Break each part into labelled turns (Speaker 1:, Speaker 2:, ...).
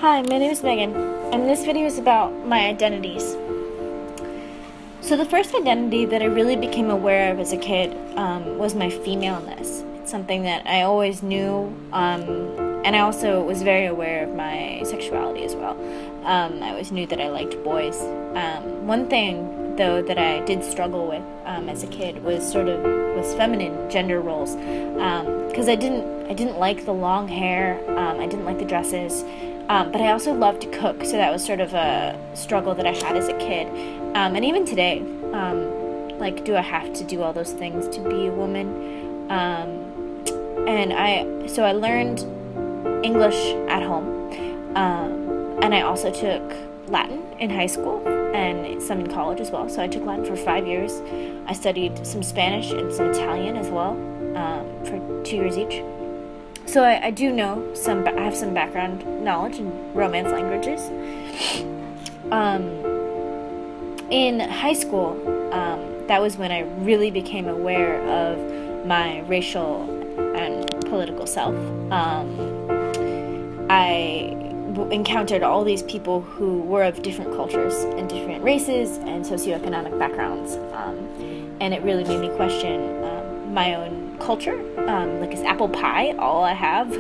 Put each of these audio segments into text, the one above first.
Speaker 1: Hi, my name is Megan, and this video is about my identities. So the first identity that I really became aware of as a kid was my femaleness. It's something that I always knew, and I also was very aware of my sexuality as well. I always knew that I liked boys. One thing, though, that I did struggle with as a kid was feminine gender roles, because I didn't like the long hair, I didn't like the dresses. But I also loved to cook, so that was sort of a struggle that I had as a kid. And even today, do I have to do all those things to be a woman? So I learned English at home, and I also took Latin in high school and some in college as well. So I took Latin for 5 years. I studied some Spanish and some Italian as well, for 2 years each. So I do know I have some background knowledge in Romance languages. In high school, that was when I really became aware of my racial and political self. I encountered all these people who were of different cultures and different races and socioeconomic backgrounds, and it really made me question my own culture, is apple pie all I have,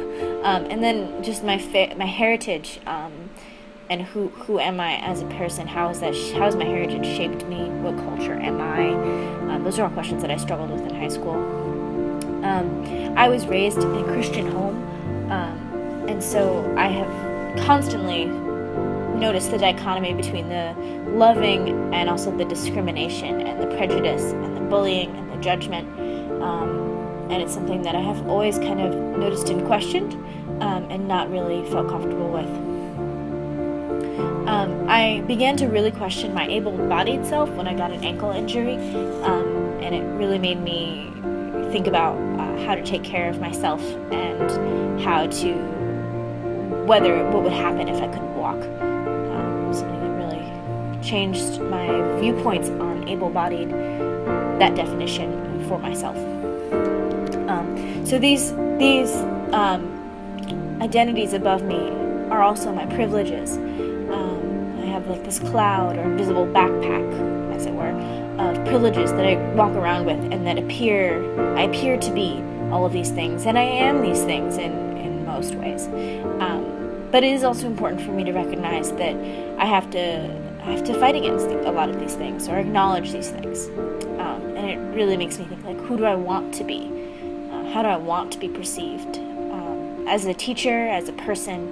Speaker 1: and then just my heritage, and who am I as a person? How has my heritage shaped me? What culture am I? Those are all questions that I struggled with in high school. I was raised in a Christian home, and so I have constantly noticed the dichotomy between the loving and also the discrimination and the prejudice and the bullying and the judgment. And it's something that I have always kind of noticed and questioned, and not really felt comfortable with. I began to really question my able-bodied self when I got an ankle injury, and it really made me think about how to take care of myself and what would happen if I couldn't walk. Something that really changed my viewpoints on able-bodied, that definition for myself. So these identities above me are also my privileges. I have this cloud or invisible backpack, as it were, of privileges that I walk around with, and that I appear to be all of these things, and I am these things in most ways. But it is also important for me to recognize that I have to fight against a lot of these things, or acknowledge these things. And it really makes me think, who do I want to be? How do I want to be perceived? As a teacher, as a person,